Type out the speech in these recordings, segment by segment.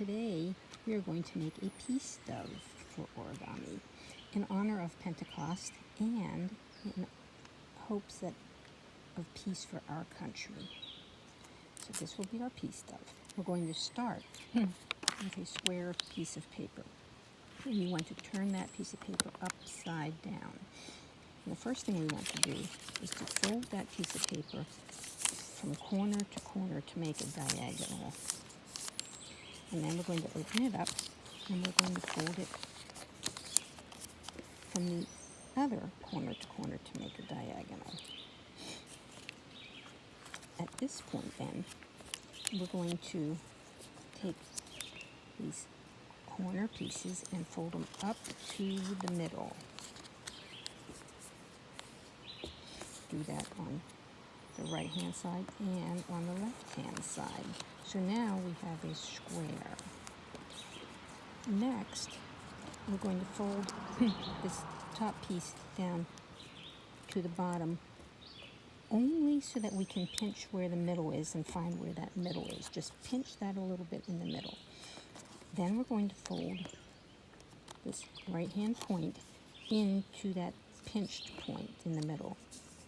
today we are going to make a peace dove for origami in honor of Pentecost and in hopes that of peace for our country. So this will be our peace dove. We're going to start with a square piece of paper. And you want to turn that piece of paper upside down. And the first thing we want to do is to fold that piece of paper from corner to corner to make a diagonal. And then we're going to open it up and we're going to fold it from the other corner to corner to make a diagonal. At this point then, we're going to take these corner pieces and fold them up to the middle. Do that on the right hand side and on the left hand side. So now we have a square. Next, we're going to fold this top piece down to the bottom only so that we can pinch where the middle is and find where that middle is. Just pinch that a little bit in the middle. Then we're going to fold this right hand point into that pinched point in the middle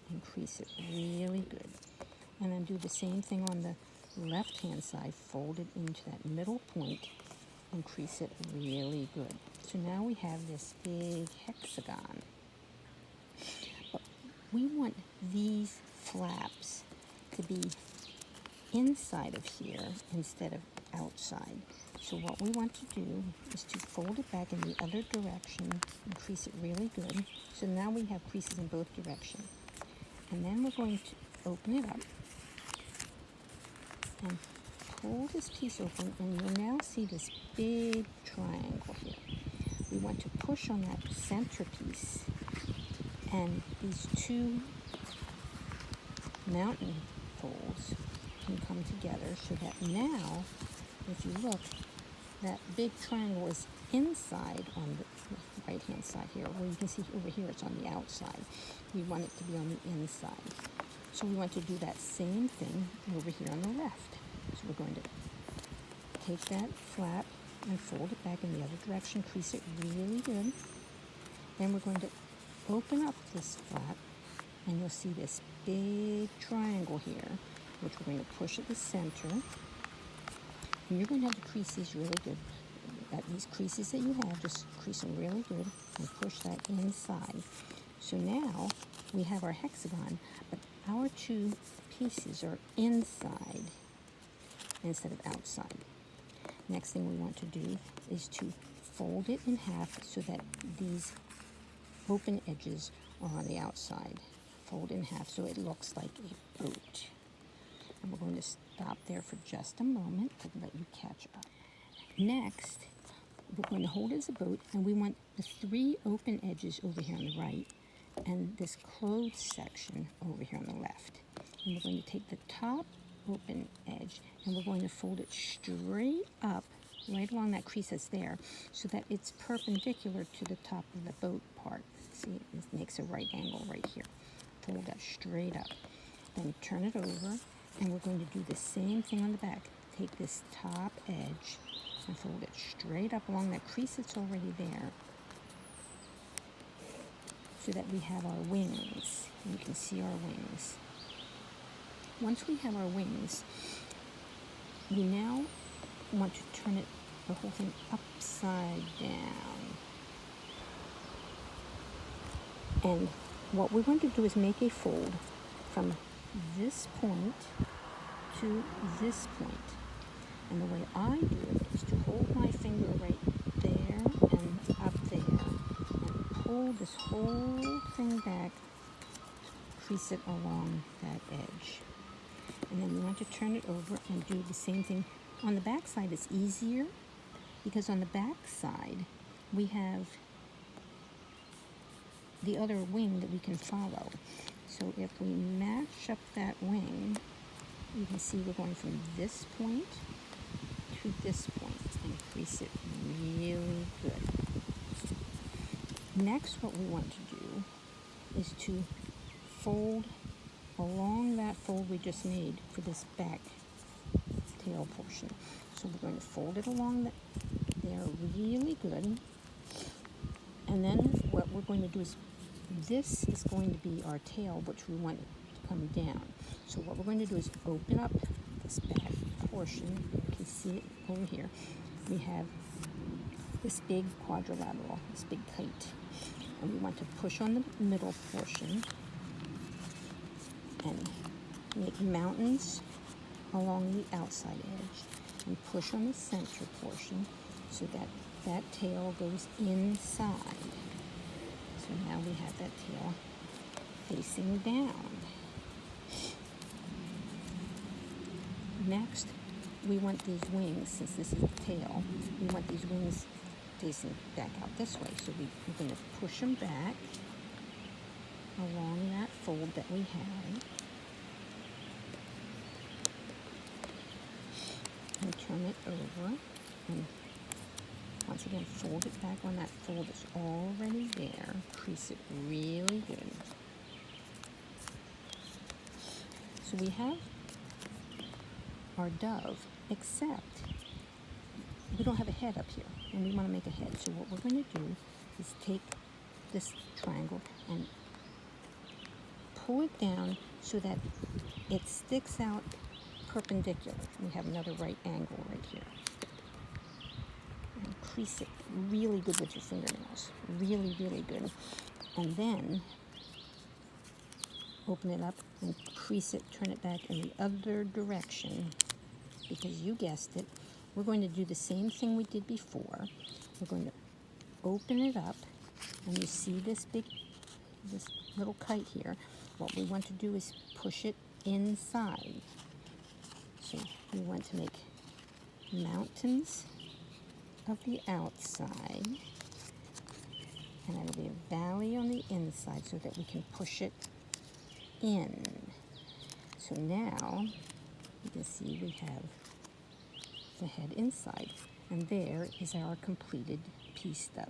and crease it really good. And then do the same thing on the left hand side, fold it into that middle point and crease it really good. So now we have this big hexagon. But we want these flaps to be inside of here instead of outside. So what we want to do is to fold it back in the other direction and crease it really good. So now we have creases in both directions. And then we're going to open it up and pull this piece open, and you'll now see this big triangle here. We want to push on that center piece, and these two mountain folds can come together so that now, if you look, that big triangle is inside on the right hand side here, where you can see over here it's on the outside. We want it to be on the inside. So we want to do that same thing over here on the left. So we're going to take that flap and fold it back in the other direction, crease it really good. Then we're going to open up this flap, and you'll see this big triangle here, which we're going to push at the center. And you're going to have to crease these really good. These creases that you have, just crease them really good and push that inside. So now we have our hexagon, but our two pieces are inside instead of outside. Next thing we want to do is to fold it in half so that these open edges are on the outside. Fold in half so it looks like a boat. And we're going to stop there for just a moment to let you catch up. Next, we're going to hold it as a boat, and we want the three open edges over here on the right and this closed section over here on the left. And we're going to take the top open edge and we're going to fold it straight up right along that crease that's there so that it's perpendicular to the top of the boat part. See, it makes a right angle right here. Fold that straight up. Then turn it over, and we're going to do the same thing on the back. Take this top edge and fold it straight up along that crease that's already there so that we have our wings. And you can see our wings. Once we have our wings, we now want to turn it, the whole thing upside down. And what we're going to do is make a fold from this point to this point. And the way I do it is to hold my finger right there and up there and pull this whole thing back, crease it along that edge. And then we want to turn it over and do the same thing. On the back side it's easier because on the back side we have the other wing that we can follow. So if we match up that wing, you can see we're going from this point to this point and crease it really good. Next, what we want to do is to fold along that fold we just made for this back tail portion. So we're going to fold it along there really good. And then what we're going to do is, this is going to be our tail, which we want to come down. So what we're going to do is open up this back portion. You can see it over here. We have this big quadrilateral, this big kite. And we want to push on the middle portion and make mountains along the outside edge and push on the center portion so that that tail goes inside. So now we have that tail facing down. Next, we want these wings, since this is the tail, we want these wings facing back out this way. So we're going to push them back along that fold that we had and turn it over, and once again fold it back on that fold that's already there. Crease it really good. So we have our dove, except we don't have a head up here, and we want to make a head. So what we're going to do is take this triangle and pull it down so that it sticks out perpendicular. We have another right angle right here. And crease it really good with your fingernails. Really, really good. And then open it up and crease it, turn it back in the other direction, because you guessed it, we're going to do the same thing we did before. We're going to open it up, and you see this little kite here. What we want to do is push it inside. So we want to make mountains of the outside, and it'll be a valley on the inside so that we can push it in. So now you can see we have the head inside, and there is our completed piece dove.